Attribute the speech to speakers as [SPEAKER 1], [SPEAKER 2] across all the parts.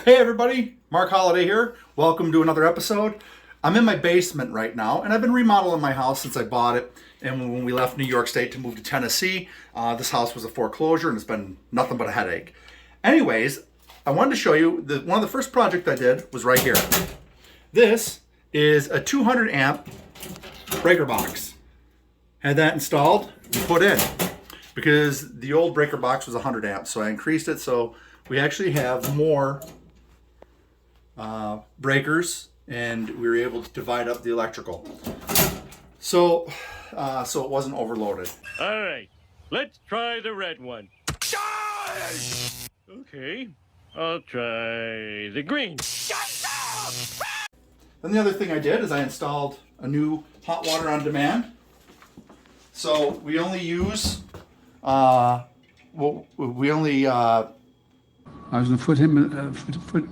[SPEAKER 1] Hey everybody, Mark Holiday here. Welcome to another episode. I'm in my basement right now, and I've been remodeling my house since I bought it. And when we left New York State to move to Tennessee, this house was a foreclosure, and it's been nothing but a headache. Anyways, I wanted to show you one of the first projects I did was right here. This is a 200 amp breaker box. Had that installed and put in because the old breaker box was 100 amps, so I increased it so we actually have more breakers, and we were able to divide up the electrical. So it wasn't overloaded.
[SPEAKER 2] All right, let's try the red one. Okay, I'll try the green.
[SPEAKER 1] Then the other thing I did is I installed a new hot water on demand. So we only use, I was
[SPEAKER 3] going to put him, the foot.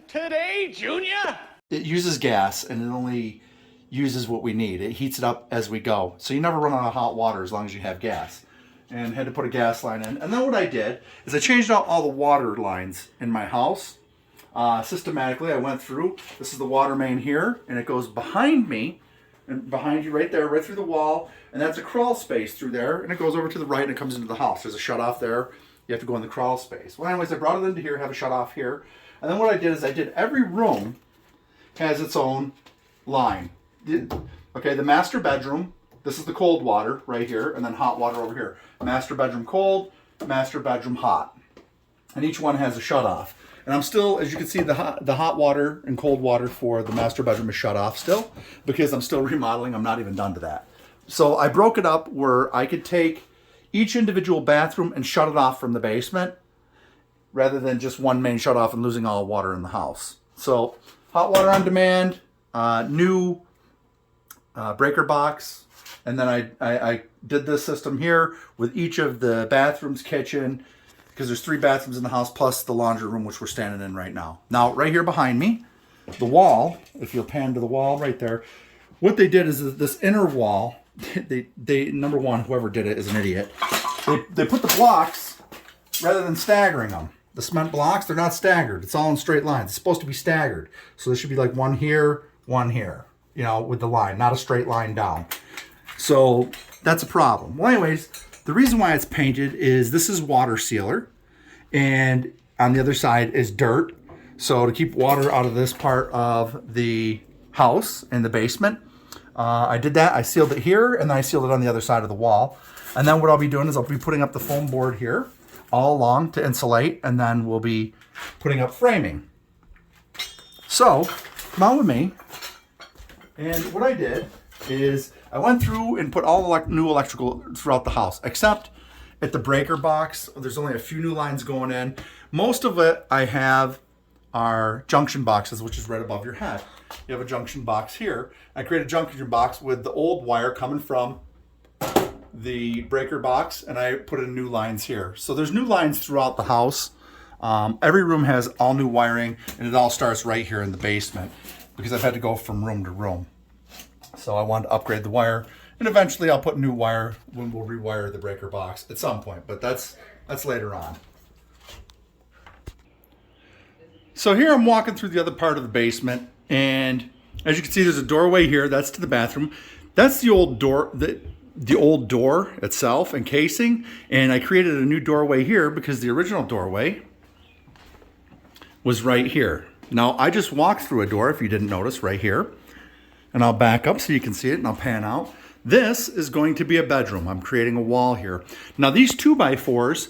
[SPEAKER 2] Today, Junior?
[SPEAKER 1] it uses gas and it only uses what we need. It heats it up as we go. So you never run out of hot water as long as you have gas. And had to put a gas line in. And then what I did is I changed out all the water lines in my house. Systematically, I went through. This is the water main here, and it goes behind me, and behind you right there, right through the wall, and that's a crawl space through there, and it goes over to the right and it comes into the house. There's a shut off there. You have to go in the crawl space. Well, anyways, I brought it into here, have a shut off here, and then what I did is I did every room has its own line. Okay, the master bedroom, this is the cold water right here, and then hot water over here. Master bedroom cold, master bedroom hot. And each one has a shut off. And I'm still, as you can see, the hot water and cold water for the master bedroom is shut off still because I'm still remodeling. I'm not even done to that. So I broke it up where I could take each individual bathroom and shut it off from the basement rather than just one main shut off and losing all water in the house. So hot water on demand, new breaker box, and then I did this system here with each of the bathrooms, kitchen, because there's 3 bathrooms in the house plus the laundry room, which we're standing in right now. Now, right here behind me, the wall, if you'll pan to the wall right there, what they did is this inner wall, they number one, whoever did it is an idiot. They put the blocks, rather than staggering them, the cement blocks, they're not staggered. It's all in straight lines. It's supposed to be staggered. So there should be like one here, you know, with the line, not a straight line down. So that's a problem. Well, anyways, the reason why it's painted is this is water sealer, and on the other side is dirt. So to keep water out of this part of the house in the basement, I did that. I sealed it here, and then I sealed it on the other side of the wall. And then what I'll be doing is I'll be putting up the foam board here all along to insulate, and then we'll be putting up framing. So come on with me. And what I did is I went through and put all new electrical throughout the house, except at the breaker box. There's only a few new lines going in. Most of it I have are junction boxes, which is right above your head. You have a junction box here. I created a junction box with the old wire coming from the breaker box, and I put in new lines here. So there's new lines throughout the house. Every room has all new wiring, and it all starts right here in the basement because I've had to go from room to room. So I wanted to upgrade the wire, and eventually I'll put new wire when we'll rewire the breaker box at some point, but that's later on. So here I'm walking through the other part of the basement, and as you can see, there's a doorway here. That's to the bathroom. That's the old door, the old door itself and casing, and I created a new doorway here because the original doorway was right here. Now I just walked through a door, if you didn't notice, right here. And I'll back up so you can see it, and I'll pan out. This is going to be a bedroom. I'm creating a wall here. Now these 2x4s,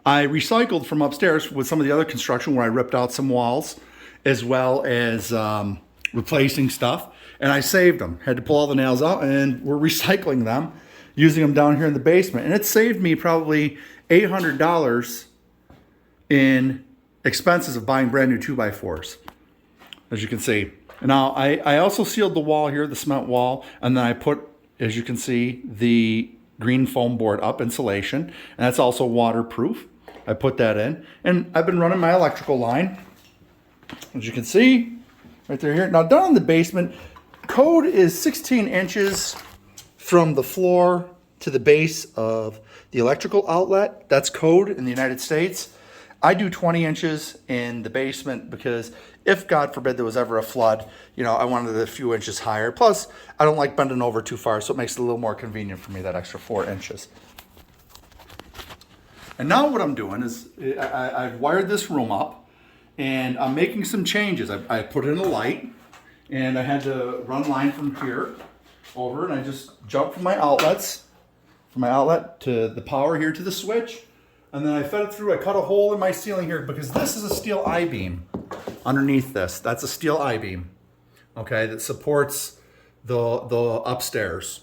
[SPEAKER 1] I recycled from upstairs with some of the other construction where I ripped out some walls, as well as replacing stuff. And I saved them. Had to pull all the nails out, and we're recycling them, using them down here in the basement. And it saved me probably $800 in expenses of buying brand new 2x4s, as you can see. Now, I also sealed the wall here, the cement wall, and then I put, as you can see, the green foam board up, insulation, and that's also waterproof. I put that in, and I've been running my electrical line, as you can see, right there here. Now, down in the basement, code is 16 inches from the floor to the base of the electrical outlet. That's code in the United States. I do 20 inches in the basement because if, God forbid, there was ever a flood, you know, I wanted it a few inches higher. Plus, I don't like bending over too far, so it makes it a little more convenient for me, that extra 4 inches. And now what I'm doing is I've wired this room up, and I'm making some changes. I put in a light, and I had to run line from here over, and I just jumped from my outlets, from my outlet to the power here to the switch, and then I fed it through. I cut a hole in my ceiling here because this is a steel I-beam underneath this. That's a steel I-beam, okay, that supports the upstairs,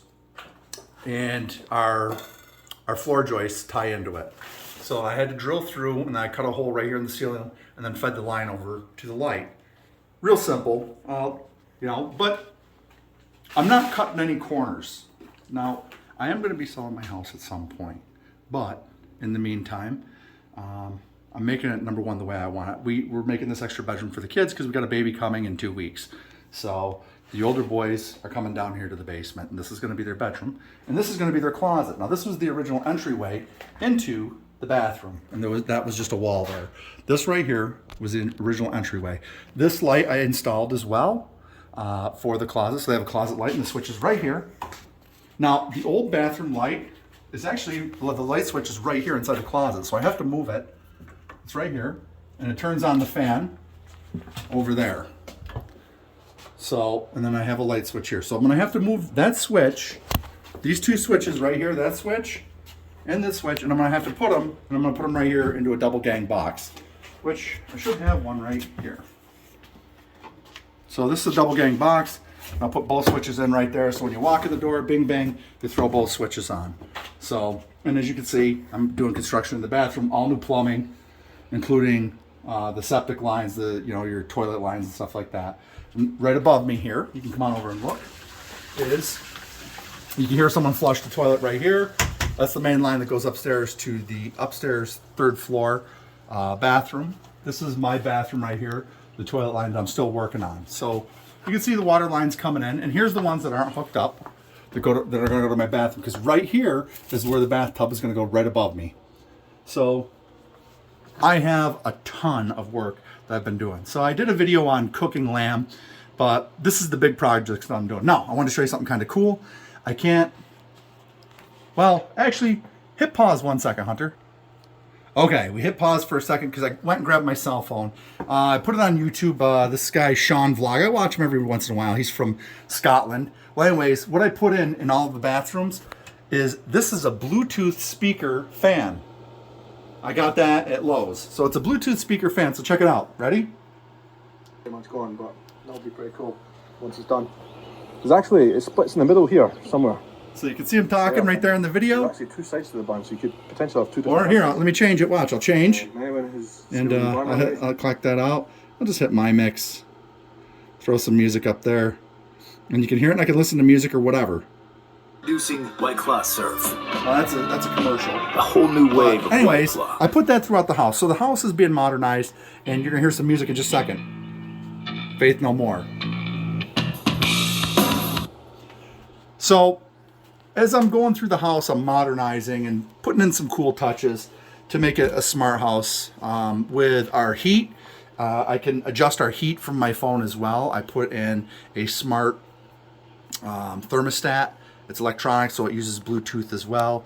[SPEAKER 1] and our floor joists tie into it. So I had to drill through, and I cut a hole right here in the ceiling, and then fed the line over to the light. Real simple, you know, but I'm not cutting any corners. Now, I am going to be selling my house at some point, but in the meantime, I'm making it, number one, the way I want it. We're making this extra bedroom for the kids because we got a baby coming in 2 weeks. So the older boys are coming down here to the basement, and this is going to be their bedroom, and this is going to be their closet. Now, this was the original entryway into the bathroom, and that was just a wall there. This right here was the original entryway. This light I installed as well for the closet, so they have a closet light, and the switch is right here. Now, the old bathroom light is actually, the light switch is right here inside the closet, so I have to move it. It's right here, and it turns on the fan over there. So, and then I have a light switch here. So I'm gonna have to move that switch, these two switches right here, that switch, and this switch, and I'm gonna have to put them, and I'm gonna put them right here into a double gang box, which I should have one right here. So this is a double gang box. I'll put both switches in right there, so when you walk in the door, bing bang, you throw both switches on. So, and as you can see, I'm doing construction in the bathroom, all new plumbing, including the septic lines, your toilet lines and stuff like that. And right above me here, you can come on over and look, is, you can hear someone flush the toilet right here. That's the main line that goes upstairs to the upstairs 3rd floor bathroom. This is my bathroom right here, the toilet line that I'm still working on. So you can see the water lines coming in, and here's the ones that aren't hooked up that are going to go to my bathroom, because right here is where the bathtub is going to go, right above me. So I have a ton of work that I've been doing. So I did a video on cooking lamb, but this is the big project that I'm doing. Now, I want to show you something kind of cool. I can't, well, actually, hit pause 1 second, Hunter. Okay, we hit pause for a second because I went and grabbed my cell phone. I put it on YouTube. This guy, Sean Vlog, I watch him every once in a while. He's from Scotland. Well, anyways, what I put in all of the bathrooms is, this is a Bluetooth speaker fan. I got that at Lowe's. So it's a Bluetooth speaker fan, so check it out. Ready?
[SPEAKER 3] Pretty much gone, but that'll be pretty cool once it's done. There's actually, it splits in the middle here, somewhere.
[SPEAKER 1] So you can see him talking right there in the video.
[SPEAKER 3] There's actually 2 sides to the bun, so you could potentially have 2 different.
[SPEAKER 1] Or here, let me change it. Watch, I'll change.
[SPEAKER 3] And
[SPEAKER 1] I'll collect that out. I'll just hit my mix. Throw some music up there. And you can hear it, and I can listen to music or whatever.
[SPEAKER 4] Introducing White Claw Surf.
[SPEAKER 1] That's a commercial.
[SPEAKER 4] A whole new wave of
[SPEAKER 1] anyways,
[SPEAKER 4] White Claw.
[SPEAKER 1] I put that throughout the house. So the house is being modernized, and you're going to hear some music in just a second. Faith No More. So as I'm going through the house, I'm modernizing and putting in some cool touches to make it a smart house. With our heat, I can adjust our heat from my phone as well. I put in a smart thermostat. It's electronic, so it uses Bluetooth as well.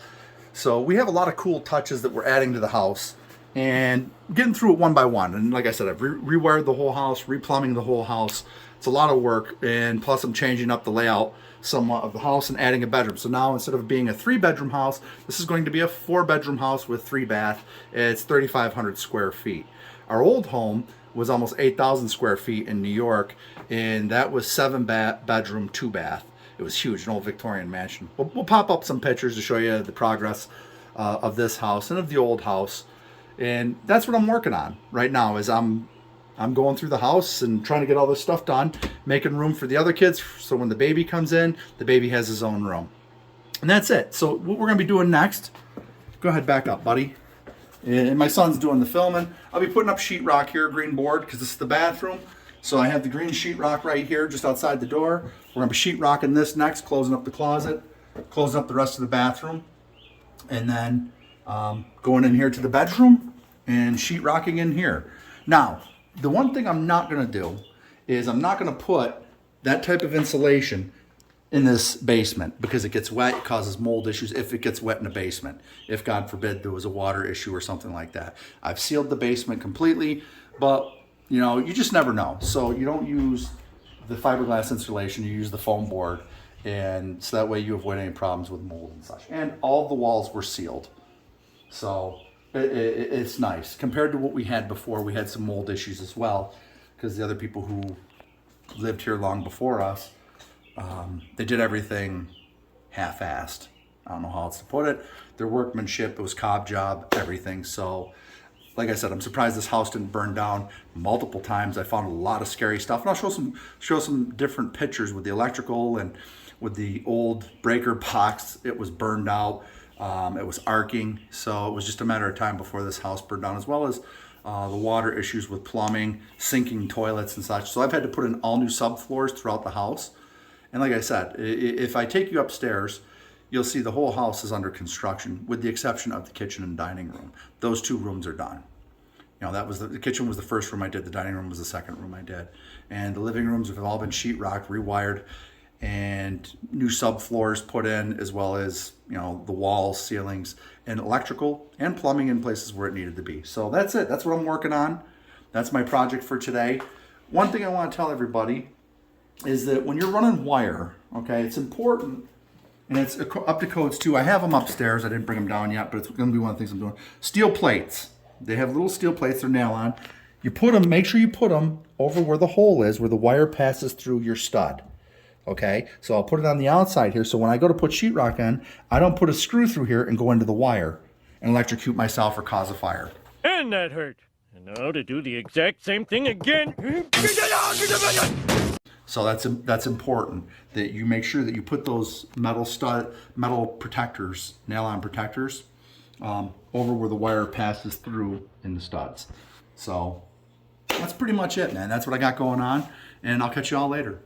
[SPEAKER 1] So we have a lot of cool touches that we're adding to the house and getting through it one by one. And like I said, I've rewired the whole house, replumbing the whole house. It's a lot of work, and plus I'm changing up the layout somewhat of the house and adding a bedroom. So now, instead of being a 3-bedroom house, this is going to be a 4-bedroom house with 3 bath. It's 3,500 square feet. Our old home was almost 8,000 square feet in New York, and that was 7-bedroom, 2 bath. It was huge, an old Victorian mansion. We'll pop up some pictures to show you the progress of this house and of the old house. And that's what I'm working on right now, is I'm going through the house and trying to get all this stuff done, making room for the other kids, so when the baby comes in, the baby has his own room. And that's it. So what we're going to be doing next, go ahead, back up, buddy. And my son's doing the filming. I'll be putting up sheetrock here, green board, because this is the bathroom. So I have the green sheetrock right here, just outside the door. We're going to be sheetrocking this next, closing up the closet, closing up the rest of the bathroom, and then going in here to the bedroom and sheetrocking in here. Now, the one thing I'm not going to do is I'm not going to put that type of insulation in this basement because it gets wet, it causes mold issues if it gets wet in the basement. If God forbid there was a water issue or something like that. I've sealed the basement completely, but you know, you just never know. So you don't use the fiberglass insulation, you use the foam board, and so that way you avoid any problems with mold and such. And all the walls were sealed. So it's nice. Compared to what we had before, we had some mold issues as well because the other people who lived here long before us, they did everything half-assed. I don't know how else to put it. Their workmanship, it was cob job, everything. So, like I said, I'm surprised this house didn't burn down multiple times. I found a lot of scary stuff. And I'll show some different pictures with the electrical and with the old breaker box. It was burned out. It was arcing. So it was just a matter of time before this house burned down, as well as the water issues with plumbing, sinking toilets and such. So I've had to put in all new subfloors throughout the house. And like I said, if I take you upstairs, you'll see the whole house is under construction with the exception of the kitchen and dining room. Those 2 rooms are done. You know, that was the kitchen was the first room I did, the dining room was the second room I did. And the living rooms have all been sheetrocked, rewired, and new subfloors put in, as well as, you know, the walls, ceilings, and electrical and plumbing in places where it needed to be. So that's it. That's what I'm working on. That's my project for today. One thing I want to tell everybody is that when you're running wire, okay, it's important, and it's up to codes too. I have them upstairs. I didn't bring them down yet, but it's going to be one of the things I'm doing. Steel plates. They have little steel plates. They're nail on. You put them, make sure you put them over where the hole is, where the wire passes through your stud. Okay, so I'll put it on the outside here. So when I go to put sheetrock in, I don't put a screw through here and go into the wire and electrocute myself or cause a fire.
[SPEAKER 2] And that hurt. And now to do the exact same thing again.
[SPEAKER 1] So that's important that you make sure that you put those metal protectors, nail-on protectors, over where the wire passes through in the studs. So that's pretty much it, man. That's what I got going on, and I'll catch you all later.